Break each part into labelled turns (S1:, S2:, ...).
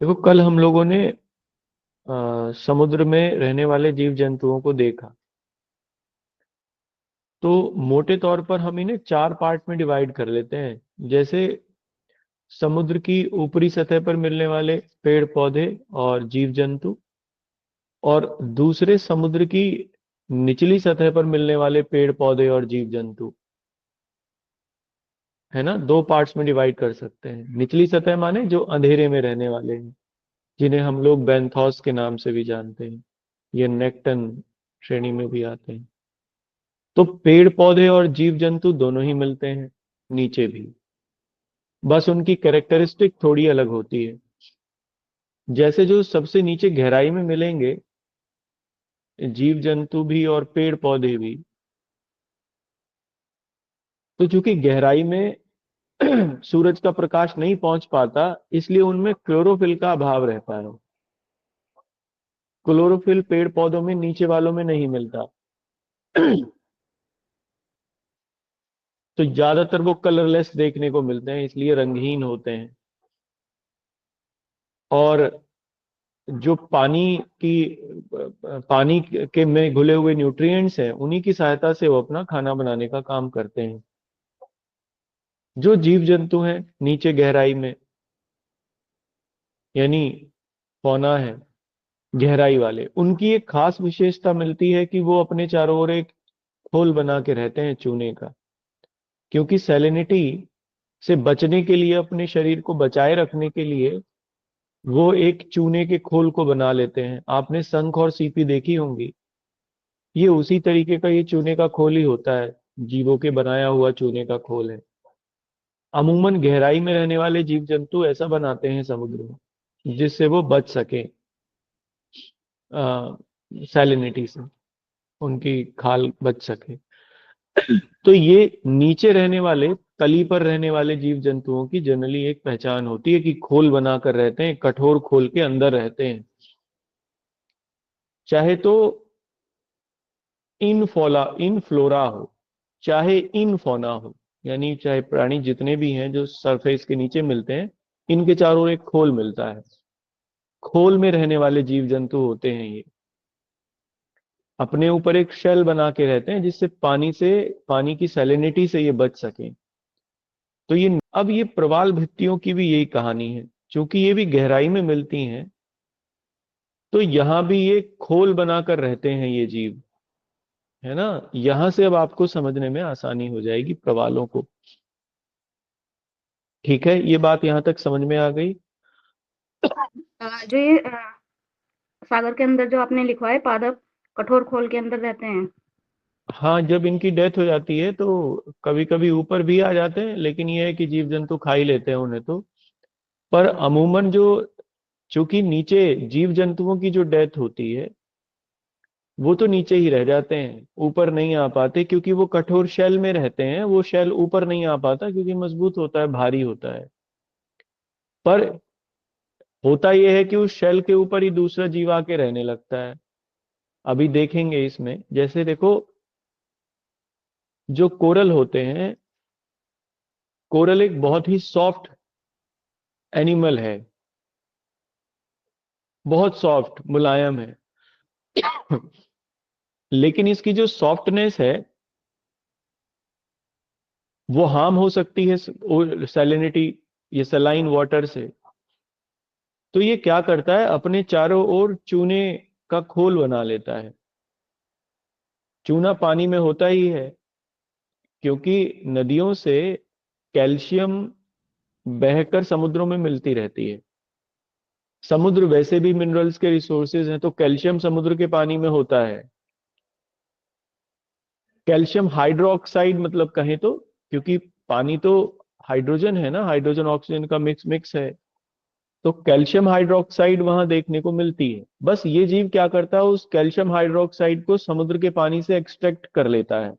S1: देखो, कल हम लोगों ने समुद्र में रहने वाले जीव जंतुओं को देखा। तो मोटे तौर पर हम इन्हें 4 पार्ट में डिवाइड कर लेते हैं। जैसे समुद्र की ऊपरी सतह पर मिलने वाले पेड़ पौधे और जीव जंतु, और दूसरे समुद्र की निचली सतह पर मिलने वाले पेड़ पौधे और जीव जंतु। है ना, 2 पार्ट्स में डिवाइड कर सकते हैं। निचली सतह माने जो अंधेरे में रहने वाले हैं, जिन्हें हम लोग बेंथोस के नाम से भी जानते हैं। ये नेक्टन श्रेणी में भी आते हैं। तो पेड़ पौधे और जीव जंतु दोनों ही मिलते हैं नीचे भी, बस उनकी कैरेक्टरिस्टिक थोड़ी अलग होती है। जैसे जो सबसे नीचे गहराई में मिलेंगे, जीव जंतु भी और पेड़ पौधे भी, तो चूंकि गहराई में सूरज का प्रकाश नहीं पहुंच पाता, इसलिए उनमें क्लोरोफिल का अभाव रहता है। क्लोरोफिल पेड़ पौधों में नीचे वालों में नहीं मिलता। तो ज्यादातर वो कलरलेस देखने को मिलते हैं, इसलिए रंगहीन होते हैं। और जो पानी के में घुले हुए न्यूट्रिएंट्स हैं, उन्हीं की सहायता से वो अपना खाना बनाने का काम करते हैं। जो जीव जंतु हैं नीचे गहराई में, यानी पौना है, गहराई वाले, उनकी एक खास विशेषता मिलती है कि वो अपने चारों ओर एक खोल बना के रहते हैं चूने का। क्योंकि सैलिनिटी से बचने के लिए, अपने शरीर को बचाए रखने के लिए, वो एक चूने के खोल को बना लेते हैं। आपने शंख और सीपी देखी होंगी, ये उसी तरीके का ये चूने का खोल ही होता है। जीवों के बनाया हुआ चूने का खोल है। अमूमन गहराई में रहने वाले जीव जंतु ऐसा बनाते हैं समुद्र में, जिससे वो बच सके सैलिनिटी से, उनकी खाल बच सके। तो ये नीचे रहने वाले, तली पर रहने वाले जीव जंतुओं की जनरली एक पहचान होती है कि खोल बनाकर रहते हैं, कठोर खोल के अंदर रहते हैं। चाहे तो इन फ्लोरा हो, चाहे इन फोना हो, यानी चाहे प्राणी जितने भी हैं जो सरफेस के नीचे मिलते हैं, इनके चारों ओर एक खोल मिलता है। खोल में रहने वाले जीव जंतु होते हैं ये। अपने ऊपर एक शेल बना के रहते हैं, जिससे पानी की सैलिनिटी से ये बच सके। तो ये अब ये प्रवाल भित्तियों की भी यही कहानी है। क्योंकि ये भी गहराई में मिलती हैं, तो यहां भी ये खोल बनाकर रहते हैं ये जीव। है ना, यहां से अब आपको समझने में आसानी हो जाएगी प्रवालों को। ठीक है, ये बात यहां तक समझ में आ गई।
S2: जो ये सागर के अंदर जो आपने लिखवाया पादप कठोर खोल के अंदर रहते हैं।
S1: हाँ, जब इनकी डेथ हो जाती है तो कभी कभी ऊपर भी आ जाते हैं, लेकिन ये है कि जीव जंतु खा ही लेते हैं उन्हें तो। पर अमूमन जो, चूंकि नीचे जीव जंतुओं की जो डेथ होती है, वो तो नीचे ही रह जाते हैं, ऊपर नहीं आ पाते, क्योंकि वो कठोर शेल में रहते हैं। वो शेल ऊपर नहीं आ पाता, क्योंकि मजबूत होता है, भारी होता है। पर होता यह है कि उस शेल के ऊपर ही दूसरा जीव आके रहने लगता है। अभी देखेंगे इसमें। जैसे देखो, जो कोरल होते हैं, कोरल एक बहुत ही सॉफ्ट एनिमल है, बहुत सॉफ्ट मुलायम है। लेकिन इसकी जो सॉफ्टनेस है, वो हार्म हो सकती है सैलिनिटी, ये सलाइन वाटर से। तो ये क्या करता है, अपने चारों ओर चूने का खोल बना लेता है। चूना पानी में होता ही है, क्योंकि नदियों से कैल्शियम बहकर समुद्रों में मिलती रहती है। समुद्र वैसे भी मिनरल्स के रिसोर्सेज हैं, तो कैल्शियम समुद्र के पानी में होता है। कैल्शियम हाइड्रोक्साइड मतलब कहें तो, क्योंकि पानी तो हाइड्रोजन है ना, हाइड्रोजन ऑक्सीजन का मिक्स मिक्स है। तो कैल्शियम हाइड्रोक्साइड वहां देखने को मिलती है। बस ये जीव क्या करता है, उस कैल्शियम हाइड्रोक्साइड को समुद्र के पानी से एक्सट्रैक्ट कर लेता है।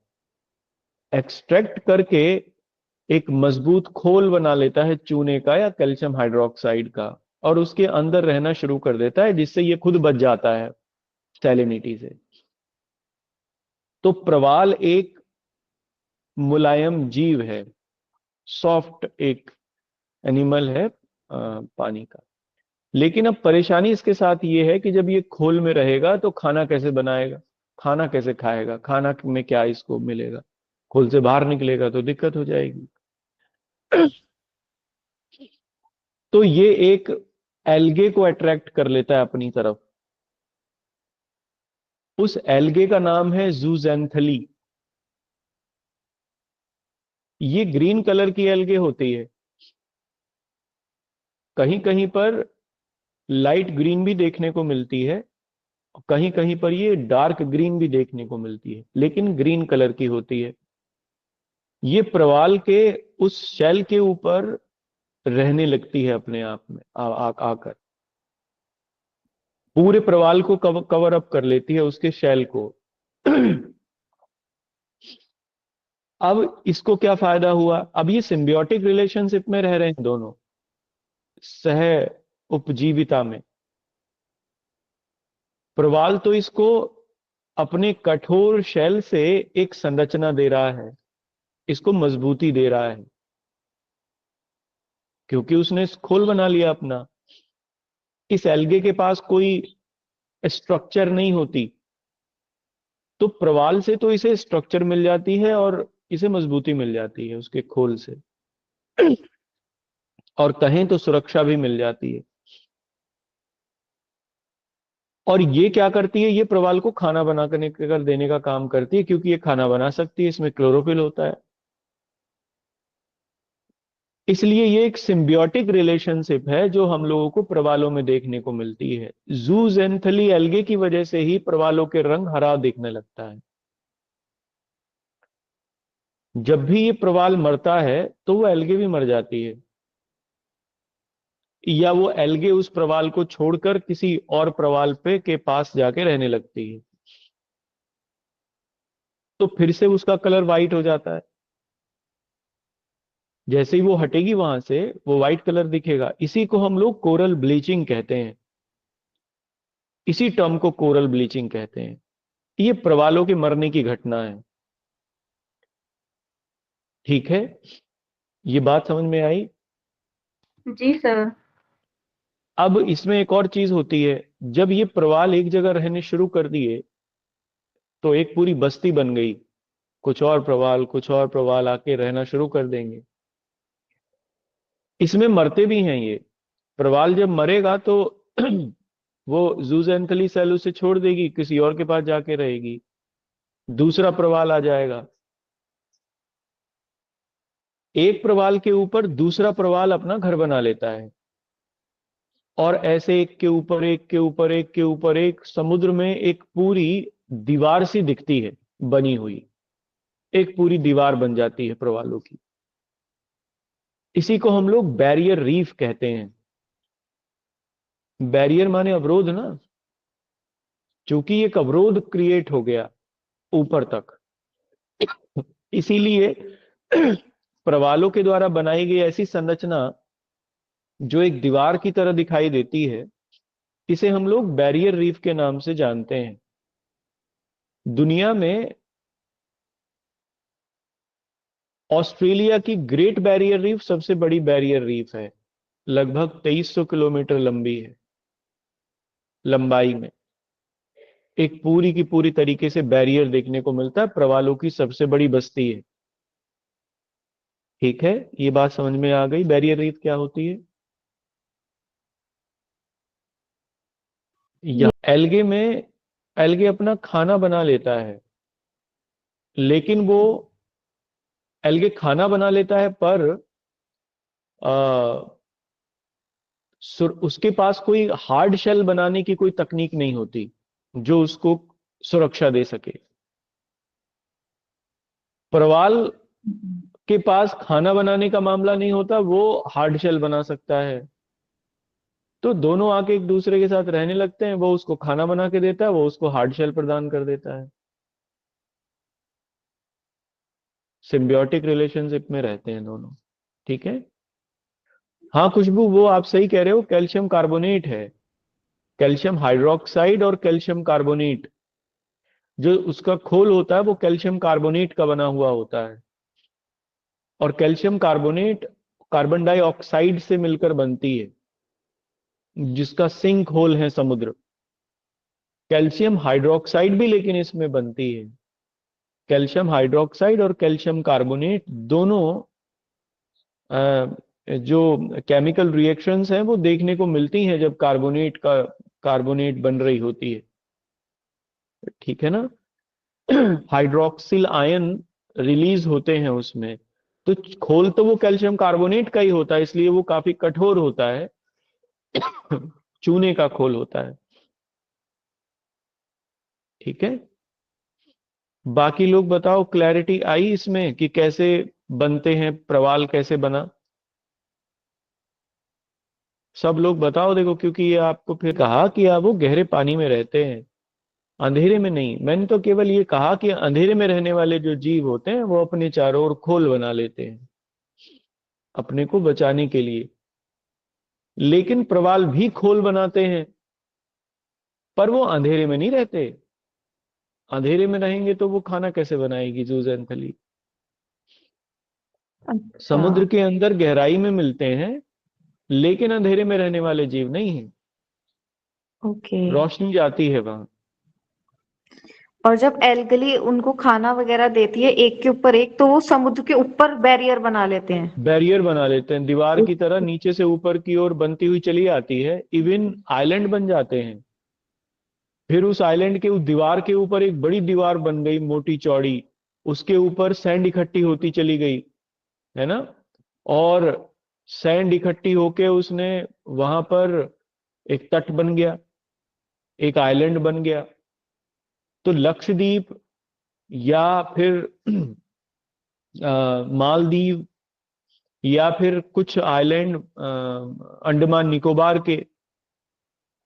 S1: एक्सट्रैक्ट करके एक मजबूत खोल बना लेता है चूने का या कैल्शियम हाइड्रोक्साइड का, और उसके अंदर रहना शुरू कर देता है, जिससे ये खुद बच जाता है सैलिनिटी से। तो प्रवाल एक मुलायम जीव है, सॉफ्ट एक एनिमल है पानी का। लेकिन अब परेशानी इसके साथ ये है कि जब ये खोल में रहेगा तो खाना कैसे बनाएगा, खाना कैसे खाएगा, खाना में क्या इसको मिलेगा, खोल से बाहर निकलेगा तो दिक्कत हो जाएगी। तो ये एक एल्गे को अट्रैक्ट कर लेता है अपनी तरफ। उस एल्गे का नाम है जूजेंथली। ये ग्रीन कलर की एल्गे होती है, कहीं कहीं पर लाइट ग्रीन भी देखने को मिलती है, कहीं कहीं पर ये डार्क ग्रीन भी देखने को मिलती है, लेकिन ग्रीन कलर की होती है। ये प्रवाल के उस शेल के ऊपर रहने लगती है अपने आप में आकर पूरे प्रवाल को कवर अप कर लेती है, उसके शेल को। अब इसको क्या फायदा हुआ, अब ये सिम्बियोटिक रिलेशनशिप में रह रहे हैं दोनों, सह उपजीविता में। प्रवाल तो इसको अपने कठोर शेल से एक संरचना दे रहा है, इसको मजबूती दे रहा है, क्योंकि उसने खोल बना लिया अपना। इस एल्गे के पास कोई स्ट्रक्चर नहीं होती, तो प्रवाल से तो इसे स्ट्रक्चर मिल जाती है और इसे मजबूती मिल जाती है उसके खोल से, और कहें तो सुरक्षा भी मिल जाती है। और ये क्या करती है, ये प्रवाल को खाना बना कर देने का काम करती है, क्योंकि ये खाना बना सकती है, इसमें क्लोरोफिल होता है। इसलिए ये एक सिम्बियोटिक रिलेशनशिप है जो हम लोगों को प्रवालों में देखने को मिलती है। जूजेंथली एल्गे की वजह से ही प्रवालों के रंग हरा दिखने लगता है। जब भी ये प्रवाल मरता है तो वो एल्गे भी मर जाती है, या वो एल्गे उस प्रवाल को छोड़कर किसी और प्रवाल पे के पास जाके रहने लगती है, तो फिर से उसका कलर वाइट हो जाता है। जैसे ही वो हटेगी वहां से वो व्हाइट कलर दिखेगा। इसी को हम लोग कोरल ब्लीचिंग कहते हैं, इसी टर्म को कोरल ब्लीचिंग कहते हैं। ये प्रवालों के मरने की घटना है। ठीक है, ये बात समझ में आई।
S2: जी सर।
S1: अब इसमें एक और चीज होती है, जब ये प्रवाल एक जगह रहने शुरू कर दिए तो एक पूरी बस्ती बन गई, कुछ और प्रवाल आके रहना शुरू कर देंगे। इसमें मरते भी हैं ये प्रवाल। जब मरेगा तो वो जूजेंथली सेल उसे छोड़ देगी, किसी और के पास जाके रहेगी, दूसरा प्रवाल आ जाएगा, एक प्रवाल के ऊपर दूसरा प्रवाल अपना घर बना लेता है, और ऐसे एक के ऊपर एक के ऊपर एक के ऊपर एक समुद्र में एक पूरी दीवार सी दिखती है बनी हुई, एक पूरी दीवार बन जाती है प्रवालों की। इसी को हम लोग बैरियर रीफ कहते हैं। बैरियर माने अवरोध ना, क्योंकि एक अवरोध क्रिएट हो गया ऊपर तक, इसीलिए प्रवालों के द्वारा बनाई गई ऐसी संरचना जो एक दीवार की तरह दिखाई देती है, इसे हम लोग बैरियर रीफ के नाम से जानते हैं। दुनिया में ऑस्ट्रेलिया की ग्रेट बैरियर रीफ सबसे बड़ी बैरियर रीफ है, लगभग 2300 किलोमीटर लंबी है लंबाई में। एक पूरी की पूरी तरीके से बैरियर देखने को मिलता है, प्रवालों की सबसे बड़ी बस्ती है। ठीक है, ये बात समझ में आ गई बैरियर रीफ क्या होती है। या एल्गे में, एल्गे अपना खाना बना लेता है, लेकिन वो एल्गे खाना बना लेता है पर आ, उसके पास कोई हार्ड शेल बनाने की कोई तकनीक नहीं होती जो उसको सुरक्षा दे सके। प्रवाल के पास खाना बनाने का मामला नहीं होता, वो हार्ड शेल बना सकता है। तो दोनों आके एक दूसरे के साथ रहने लगते हैं, वो उसको खाना बना के देता है, वो उसको हार्ड शेल प्रदान कर देता है। सिम्बियोटिक रिलेशनशिप में रहते हैं दोनों। ठीक है। हाँ खुशबू, वो आप सही कह रहे हो, कैल्शियम कार्बोनेट है, कैल्शियम हाइड्रोक्साइड और कैल्शियम कार्बोनेट। जो उसका खोल होता है वो कैल्शियम कार्बोनेट का बना हुआ होता है, और कैल्शियम कार्बोनेट कार्बन डाइऑक्साइड से मिलकर बनती है। जिसका सिंक होल है समुद्र। कैल्शियम हाइड्रोक्साइड भी लेकिन इसमें बनती है। कैल्शियम हाइड्रोक्साइड और कैल्शियम कार्बोनेट दोनों जो केमिकल रिएक्शंस हैं वो देखने को मिलती हैं जब कार्बोनेट बन रही होती है। ठीक है ना। हाइड्रोक्सिल आयन रिलीज होते हैं उसमें। तो खोल तो वो कैल्शियम कार्बोनेट का ही होता है, इसलिए वो काफी कठोर होता है। चूने का खोल होता है। ठीक है। बाकी लोग बताओ, क्लैरिटी आई इसमें कि कैसे बनते हैं, प्रवाल कैसे बना? सब लोग बताओ देखो, क्योंकि ये आपको फिर कहा कि आप वो गहरे पानी में रहते हैं, अंधेरे में नहीं। मैंने तो केवल ये कहा कि अंधेरे में रहने वाले जो जीव होते हैं वो अपने चारों ओर खोल बना लेते हैं अपने को बचाने के लिए। लेकिन प्रवाल भी खोल बनाते हैं, पर वो अंधेरे में नहीं रहते। अंधेरे में रहेंगे तो वो खाना कैसे बनाएगी जूजेंथली?
S3: अच्छा।
S1: समुद्र के अंदर गहराई में मिलते हैं, लेकिन अंधेरे में रहने वाले जीव नहीं है।
S3: ओके।
S1: रोशनी जाती है वहां।
S3: और जब एल्गली उनको खाना वगैरह देती है एक के ऊपर एक, तो वो समुद्र के ऊपर बैरियर बना लेते हैं।
S1: बैरियर बना लेते हैं, दीवार की तरह नीचे से ऊपर की ओर बनती हुई चली आती है। इवन आइलैंड बन जाते हैं। फिर उस आइलैंड के उस दीवार के ऊपर एक बड़ी दीवार बन गई, मोटी चौड़ी। उसके ऊपर सैंड इकट्ठी होती चली गई, है ना। और सैंड इकट्ठी होके उसने वहां पर एक तट बन गया, एक आइलैंड बन गया। तो लक्षद्वीप या फिर मालदीव या फिर कुछ आइलैंड अंडमान निकोबार के,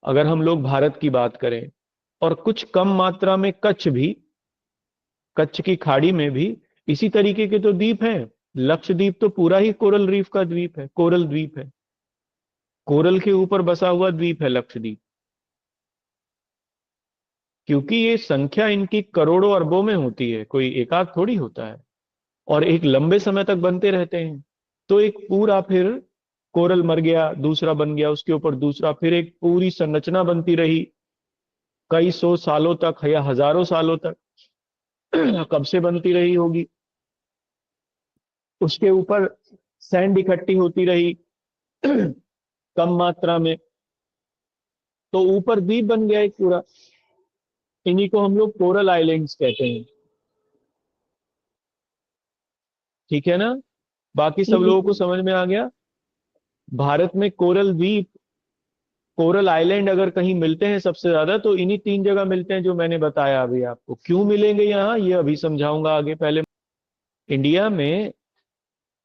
S1: अगर हम लोग भारत की बात करें, और कुछ कम मात्रा में कच्छ भी, कच्छ की खाड़ी में भी इसी तरीके के तो द्वीप हैं। लक्षद्वीप तो पूरा ही कोरल रीफ का द्वीप है, कोरल द्वीप है। कोरल के ऊपर बसा हुआ द्वीप है लक्षद्वीप। क्योंकि ये संख्या इनकी करोड़ों अरबों में होती है, कोई एकाक थोड़ी होता है। और एक लंबे समय तक बनते रहते हैं। तो एक पूरा फिर कोरल मर गया, दूसरा बन गया, उसके ऊपर दूसरा, फिर एक पूरी संरचना बनती रही कई सौ सालों तक या हजारों सालों तक। कब से बनती रही होगी। उसके ऊपर सैंड इकट्ठी होती रही कम मात्रा में, तो ऊपर द्वीप बन गया एक पूरा। इन्हीं को हम लोग कोरल आइलैंड्स कहते हैं। ठीक है ना। बाकी सब लोगों को समझ में आ गया। भारत में कोरल द्वीप, कोरल आइलैंड अगर कहीं मिलते हैं सबसे ज्यादा, तो इन्हीं तीन जगह मिलते हैं जो मैंने बताया अभी आपको। क्यों मिलेंगे यहाँ, ये अभी समझाऊंगा आगे। पहले इंडिया में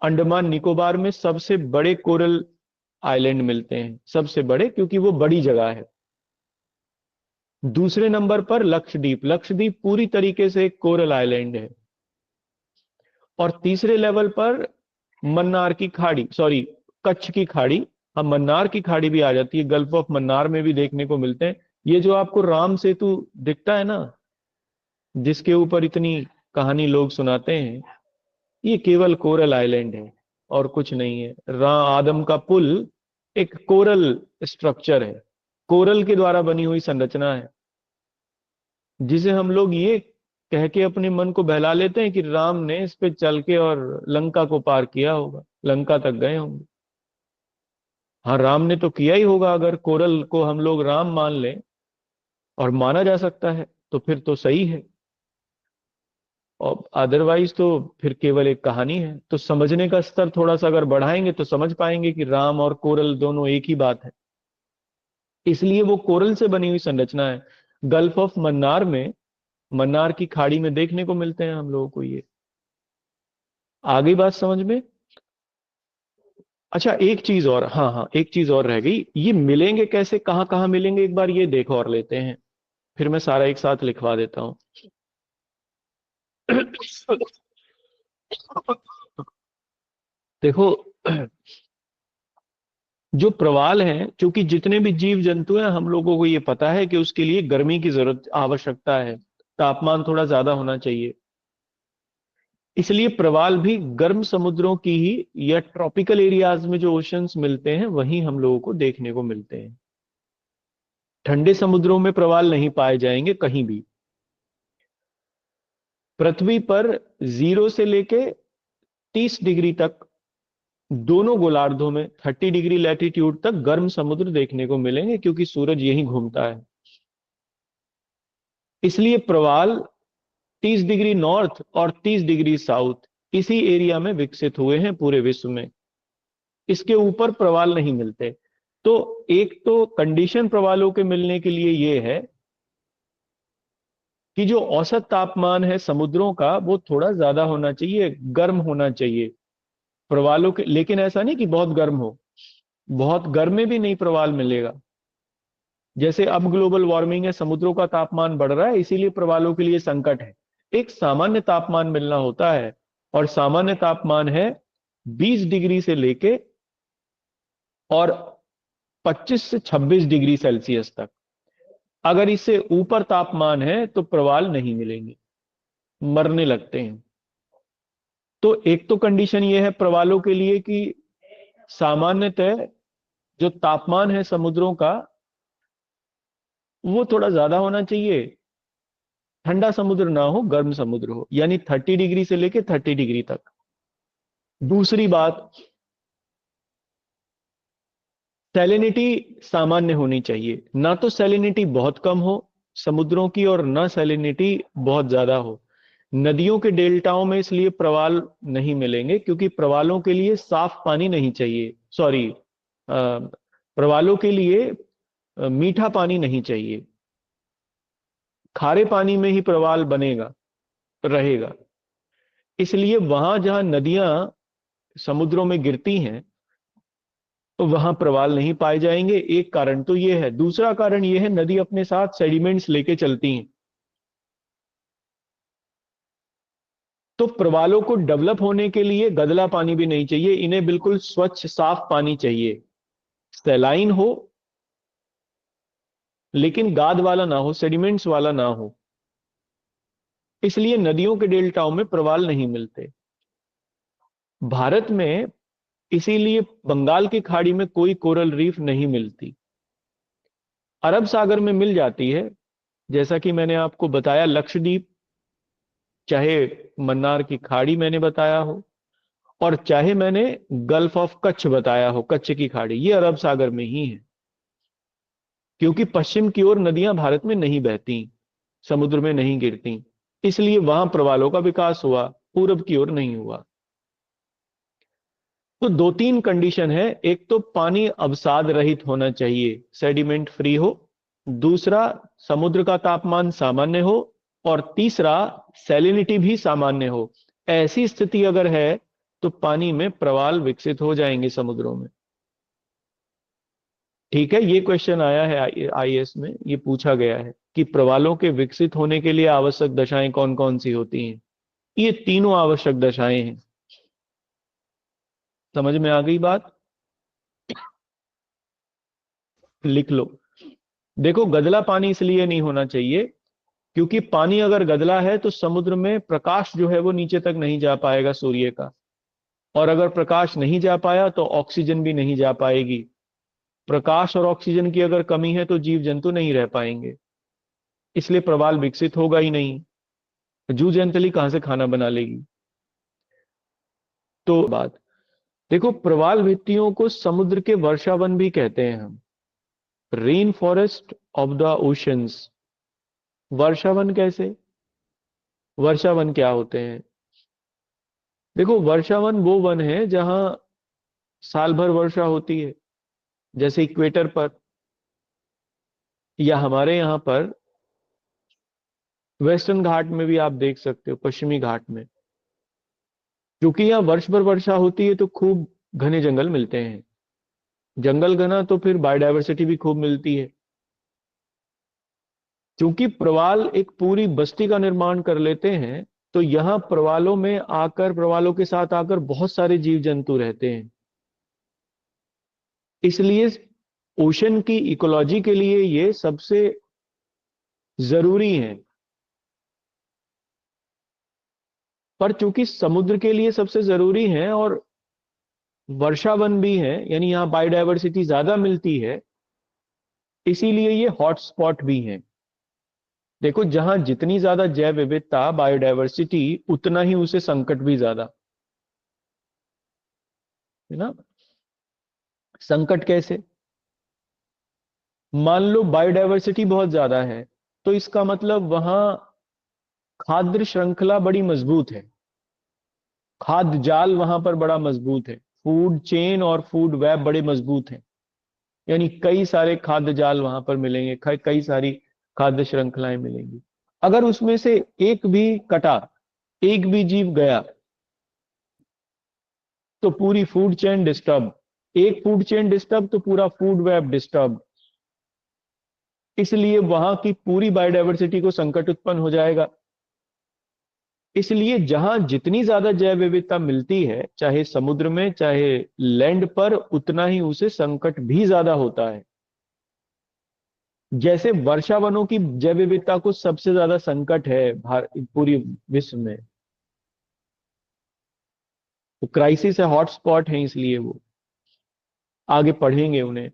S1: अंडमान निकोबार में सबसे बड़े कोरल आइलैंड मिलते हैं, सबसे बड़े, क्योंकि वो बड़ी जगह है। दूसरे नंबर पर लक्षद्वीप, लक्षद्वीप पूरी तरीके से एक कोरल आइलैंड है। और तीसरे लेवल पर मन्नार की खाड़ी, सॉरी, कच्छ की खाड़ी। हम मन्नार की खाड़ी भी आ जाती है, गल्फ ऑफ मन्नार में भी देखने को मिलते हैं। ये जो आपको राम सेतु दिखता है ना, जिसके ऊपर इतनी कहानी लोग सुनाते हैं, ये केवल कोरल आइलैंड है और कुछ नहीं है। आदम का पुल एक कोरल स्ट्रक्चर है, कोरल के द्वारा बनी हुई संरचना है, जिसे हम लोग ये कह के अपने मन को बहला लेते हैं कि राम ने इस पे चल के और लंका को पार किया होगा, लंका तक गए होंगे। हाँ, राम ने तो किया ही होगा। अगर कोरल को हम लोग राम मान लें, और माना जा सकता है, तो फिर तो सही है। और अदरवाइज तो फिर केवल एक कहानी है। तो समझने का स्तर थोड़ा सा अगर बढ़ाएंगे तो समझ पाएंगे कि राम और कोरल दोनों एक ही बात है। इसलिए वो कोरल से बनी हुई संरचना है। गल्फ ऑफ मन्नार में, मन्नार की खाड़ी में देखने को मिलते हैं हम लोगों को ये। आगे बात समझ में। अच्छा, एक चीज और, हाँ हाँ, एक चीज और रह गई। ये मिलेंगे कैसे, कहाँ कहाँ मिलेंगे, एक बार ये देख और लेते हैं, फिर मैं सारा एक साथ लिखवा देता हूँ। देखो, जो प्रवाल हैं, क्योंकि जितने भी जीव जंतु हैं, हम लोगों को ये पता है कि उसके लिए गर्मी की जरूरत, आवश्यकता है, तापमान थोड़ा ज्यादा होना चाहिए। इसलिए प्रवाल भी गर्म समुद्रों की ही या ट्रॉपिकल एरियाज में जो ओशंस मिलते हैं, वहीं हम लोगों को देखने को मिलते हैं। ठंडे समुद्रों में प्रवाल नहीं पाए जाएंगे कहीं भी। पृथ्वी पर 0 से लेके 30 डिग्री तक दोनों गोलार्धों में 30 डिग्री लैटिट्यूड तक गर्म समुद्र देखने को मिलेंगे, क्योंकि सूरज यहीं घूमता है। इसलिए प्रवाल 30 डिग्री नॉर्थ और 30 डिग्री साउथ इसी एरिया में विकसित हुए हैं पूरे विश्व में। इसके ऊपर प्रवाल नहीं मिलते। तो एक तो कंडीशन प्रवालों के मिलने के लिए यह है कि जो औसत तापमान है समुद्रों का वो थोड़ा ज्यादा होना चाहिए, गर्म होना चाहिए प्रवालों के। लेकिन ऐसा नहीं कि बहुत गर्म हो, बहुत गर्म में भी नहीं प्रवाल मिलेगा। जैसे अब ग्लोबल वार्मिंग है, समुद्रों का तापमान बढ़ रहा है, इसीलिए प्रवालों के लिए संकट है। एक सामान्य तापमान मिलना होता है, और सामान्य तापमान है 20 डिग्री से लेके और 25 से 26 डिग्री सेल्सियस तक। अगर इससे ऊपर तापमान है तो प्रवाल नहीं मिलेंगे, मरने लगते हैं। तो एक तो कंडीशन यह है प्रवालों के लिए कि सामान्यतः जो तापमान है समुद्रों का वो थोड़ा ज्यादा होना चाहिए। ठंडा समुद्र ना हो, गर्म समुद्र हो, यानी 30 डिग्री से लेके 30 डिग्री तक। दूसरी बात, सैलिनिटी सामान्य होनी चाहिए। ना तो सैलिनिटी बहुत कम हो समुद्रों की, और ना सैलिनिटी बहुत ज्यादा हो। नदियों के डेल्टाओं में इसलिए प्रवाल नहीं मिलेंगे, क्योंकि प्रवालों के लिए साफ पानी नहीं चाहिए। सॉरी, प्रवालों के लिए मीठा पानी नहीं चाहिए। खारे पानी में ही प्रवाल बनेगा, रहेगा। इसलिए वहां जहां नदियां समुद्रों में गिरती हैं तो वहां प्रवाल नहीं पाए जाएंगे। एक कारण तो यह है। दूसरा कारण यह है, नदी अपने साथ सेडिमेंट्स लेके चलती हैं। तो प्रवालों को डेवलप होने के लिए गदला पानी भी नहीं चाहिए, इन्हें बिल्कुल स्वच्छ साफ पानी चाहिए। सैलाइन हो लेकिन गाद वाला ना हो, सेडिमेंट्स वाला ना हो। इसलिए नदियों के डेल्टाओं में प्रवाल नहीं मिलते। भारत में इसीलिए बंगाल की खाड़ी में कोई कोरल रीफ नहीं मिलती। अरब सागर में मिल जाती है, जैसा कि मैंने आपको बताया लक्षद्वीप, चाहे मन्नार की खाड़ी मैंने बताया हो, और चाहे मैंने गल्फ ऑफ कच्छ बताया हो, कच्छ की खाड़ी, ये अरब सागर में ही है। क्योंकि पश्चिम की ओर नदियां भारत में नहीं बहती, समुद्र में नहीं गिरती, इसलिए वहां प्रवालों का विकास हुआ, पूरब की ओर नहीं हुआ। तो दो तीन कंडीशन है। एक तो पानी अवसाद रहित होना चाहिए, सेडिमेंट फ्री हो। दूसरा, समुद्र का तापमान सामान्य हो। और तीसरा, सैलिनिटी भी सामान्य हो। ऐसी स्थिति अगर है तो पानी में प्रवाल विकसित हो जाएंगे समुद्रों में। ठीक है, ये क्वेश्चन आया है आईएएस में, ये पूछा गया है कि प्रवालों के विकसित होने के लिए आवश्यक दशाएं कौन कौन सी होती हैं। ये तीनों आवश्यक दशाएं हैं। समझ में आ गई बात? लिख लो। देखो, गदला पानी इसलिए नहीं होना चाहिए क्योंकि पानी अगर गदला है तो समुद्र में प्रकाश जो है वो नीचे तक नहीं जा पाएगा सूर्य का, और अगर प्रकाश नहीं जा पाया तो ऑक्सीजन भी नहीं जा पाएगी। प्रकाश और ऑक्सीजन की अगर कमी है तो जीव जंतु नहीं रह पाएंगे, इसलिए प्रवाल विकसित होगा ही नहीं। जू जंतली कहां से खाना बना लेगी? तो बात देखो, प्रवाल भित्तियों को समुद्र के वर्षावन भी कहते हैं हम, rain forest of the oceans. वर्षावन कैसे? वर्षावन क्या होते हैं? देखो, वर्षावन वो वन है जहां साल भर वर्षा होती है, जैसे इक्वेटर पर, या हमारे यहां पर वेस्टर्न घाट में भी आप देख सकते हो, पश्चिमी घाट में। क्योंकि यहाँ वर्ष भर वर्षा होती है तो खूब घने जंगल मिलते हैं। जंगल घना तो फिर बायोडायवर्सिटी भी खूब मिलती है। क्योंकि प्रवाल एक पूरी बस्ती का निर्माण कर लेते हैं, तो यहाँ प्रवालों में आकर, प्रवालों के साथ आकर बहुत सारे जीव जंतु रहते हैं। इसलिए ओशन की इकोलॉजी के लिए ये सबसे जरूरी है। पर चूंकि समुद्र के लिए सबसे जरूरी है और वर्षावन भी है, यानी यहाँ बायोडायवर्सिटी ज्यादा मिलती है, इसीलिए ये हॉटस्पॉट भी हैं। देखो, जहां जितनी ज्यादा जैव विविधता, बायोडायवर्सिटी, उतना ही उसे संकट भी ज्यादा है ना। संकट कैसे? मान लो बायोडायवर्सिटी बहुत ज्यादा है, तो इसका मतलब वहां खाद्य श्रृंखला बड़ी मजबूत है, खाद्य जाल वहां पर बड़ा मजबूत है, फूड चेन और फूड वेब बड़े मजबूत हैं। यानी कई सारे खाद्य जाल वहां पर मिलेंगे, कई सारी खाद्य श्रृंखलाएं मिलेंगी। अगर उसमें से एक भी कटा, एक भी जीव गया, तो पूरी फूड चेन डिस्टर्ब। एक फूड चेन डिस्टर्ब तो पूरा फूड वेब डिस्टर्ब। इसलिए वहां की पूरी बायोडायवर्सिटी को संकट उत्पन्न हो जाएगा। इसलिए जहां जितनी ज्यादा जैव विविधता मिलती है, चाहे समुद्र में चाहे लैंड पर, उतना ही उसे संकट भी ज्यादा होता है। जैसे वर्षा वनों की जैव विविधता को सबसे ज्यादा संकट है पूरी विश्व में, तो क्राइसिस है, हॉटस्पॉट है, इसलिए वो आगे पढ़ेंगे उन्हें।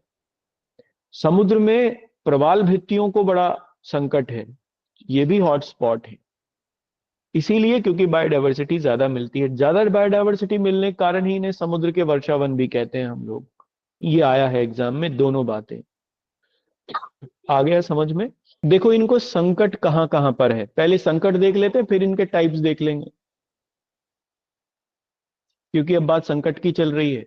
S1: समुद्र में प्रवाल भित्तियों को बड़ा संकट है, ये भी हॉटस्पॉट है। इसीलिए क्योंकि बायोडायवर्सिटी ज्यादा मिलती है, ज्यादा बायोडायवर्सिटी मिलने के कारण ही इन्हें समुद्र के वर्षावन भी कहते हैं हम लोग। ये आया है एग्जाम में, दोनों बातें आ गया समझ में। देखो, इनको संकट कहां कहां पर है, पहले संकट देख लेते हैं, फिर इनके टाइप्स देख लेंगे, क्योंकि अब बात संकट की चल रही है।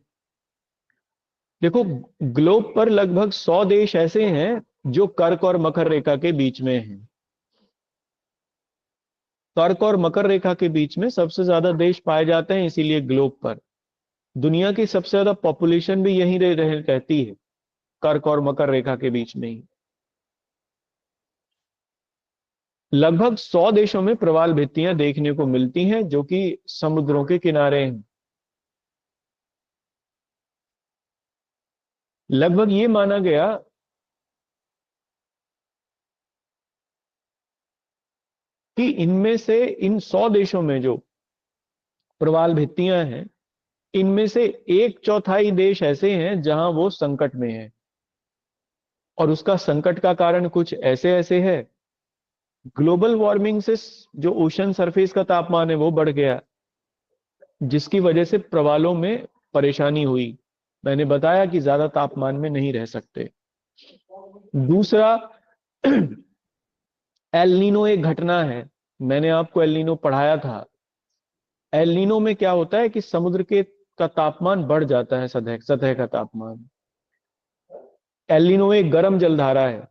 S1: देखो, ग्लोब पर लगभग 100 देश ऐसे हैं जो कर्क और मकर रेखा के बीच में हैं। कर्क और मकर रेखा के बीच में सबसे ज्यादा देश पाए जाते हैं, इसीलिए ग्लोब पर दुनिया की सबसे ज्यादा पॉपुलेशन भी यहीं रहती है, कर्क और मकर रेखा के बीच में ही। लगभग 100 देशों में प्रवाल भित्तियां देखने को मिलती हैं, जो कि समुद्रों के किनारे हैं। लगभग ये माना गया कि इनमें से, इन 100 देशों में जो प्रवाल भित्तियां हैं, इनमें से 1/4 देश ऐसे हैं जहां वो संकट में है। और उसका संकट का कारण कुछ ऐसे ऐसे है। ग्लोबल वार्मिंग से जो ओशन सरफेस का तापमान है वो बढ़ गया, जिसकी वजह से प्रवालों में परेशानी हुई। मैंने बताया कि ज्यादा तापमान में नहीं रह सकते। दूसरा, एल नीनो एक घटना है, मैंने आपको एल नीनो पढ़ाया था। एल नीनो में क्या होता है कि समुद्र के का तापमान बढ़ जाता है, सतह सतह का तापमान। एल नीनो एक गर्म जलधारा है,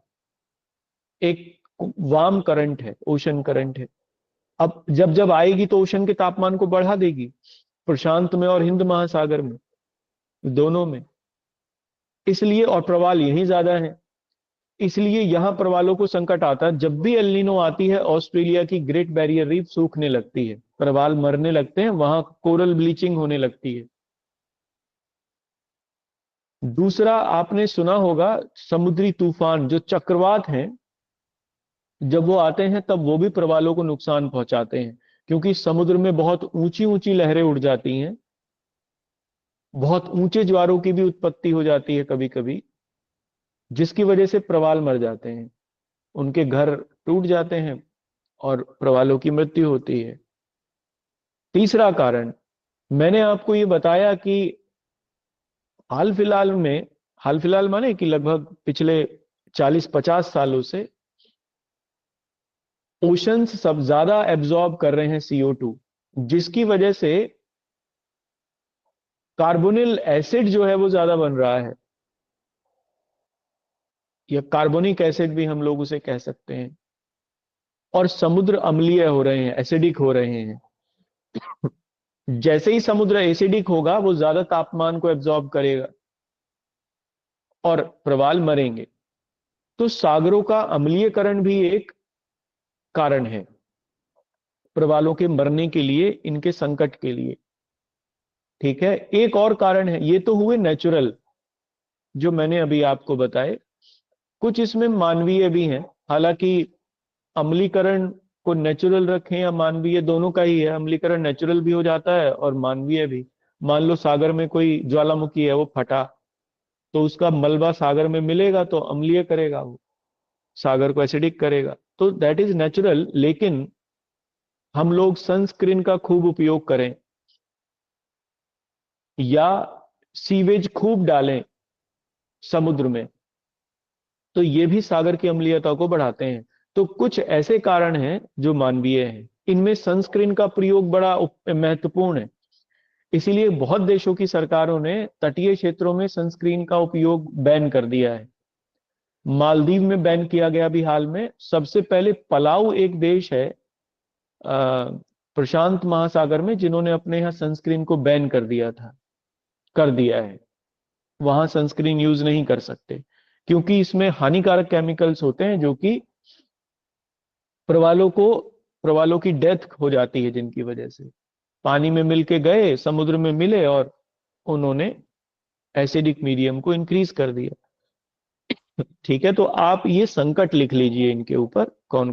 S1: एक वार्म करंट है, ओशन करंट है। अब जब जब आएगी तो ओशन के तापमान को बढ़ा देगी, प्रशांत में और हिंद महासागर में, दोनों में। इसलिए, और प्रवाल यही ज्यादा है, इसलिए यहां प्रवालों को संकट आता है। जब भी एल नीनो आती है, ऑस्ट्रेलिया की ग्रेट बैरियर रीफ सूखने लगती है, प्रवाल मरने लगते हैं, वहां कोरल ब्लीचिंग होने लगती है। दूसरा, आपने सुना होगा समुद्री तूफान, जो चक्रवात हैं, जब वो आते हैं तब वो भी प्रवालों को नुकसान पहुंचाते हैं, क्योंकि समुद्र में बहुत ऊंची ऊंची लहरें उड़ जाती हैं, बहुत ऊंचे ज्वारों की भी उत्पत्ति हो जाती है कभी कभी, जिसकी वजह से प्रवाल मर जाते हैं, उनके घर टूट जाते हैं और प्रवालों की मृत्यु होती है। तीसरा कारण, मैंने आपको ये बताया कि हाल फिलहाल में, हाल फिलहाल माने कि लगभग पिछले 40-50 सालों से ओशंस सब ज्यादा एब्जॉर्ब कर रहे हैं CO2, जिसकी वजह से कार्बोनिल एसिड जो है वो ज्यादा बन रहा है, या कार्बोनिक एसिड भी हम लोग उसे कह सकते हैं। और समुद्र अम्लीय हो रहे हैं, एसिडिक हो रहे हैं। जैसे ही समुद्र एसिडिक होगा, वो ज्यादा तापमान को एब्जॉर्ब करेगा और प्रवाल मरेंगे। तो सागरों का अम्लीयकरण भी एक कारण है प्रवालों के मरने के लिए, इनके संकट के लिए। ठीक है, एक और कारण है, ये तो हुए नेचुरल जो मैंने अभी आपको बताए, कुछ इसमें मानवीय भी हैं। हालांकि अम्लीकरण को नेचुरल रखें या मानवीय, दोनों का ही है। अम्लीकरण नेचुरल भी हो जाता है और मानवीय भी। मान लो सागर में कोई ज्वालामुखी है, वो फटा, तो उसका मलबा सागर में मिलेगा तो अम्लीय करेगा, वो सागर को एसिडिक करेगा, तो दैट इज नेचुरल। लेकिन हम लोग सनस्क्रीन का खूब उपयोग करें या सीवेज खूब डालें समुद्र में, तो ये भी सागर की अम्लीयता को बढ़ाते हैं। तो कुछ ऐसे कारण हैं जो मानवीय हैं, इनमें सनस्क्रीन का प्रयोग बड़ा महत्वपूर्ण है। इसीलिए बहुत देशों की सरकारों ने तटीय क्षेत्रों में सनस्क्रीन का उपयोग बैन कर दिया है। मालदीव में बैन किया गया अभी हाल में। सबसे पहले पलाऊ एक देश है प्रशांत महासागर में, जिन्होंने अपने यहाँ सनस्क्रीन को बैन कर दिया है। वहां सनस्क्रीन यूज नहीं कर सकते क्योंकि इसमें हानिकारक केमिकल्स होते हैं जो कि प्रवालों की डेथ हो जाती है, जिनकी वजह से पानी में मिलके गए, समुद्र में मिले और उन्होंने एसिडिक मीडियम को इंक्रीज कर दिया। ठीक है, तो आप ये संकट लिख लीजिए इनके ऊपर कौन कौन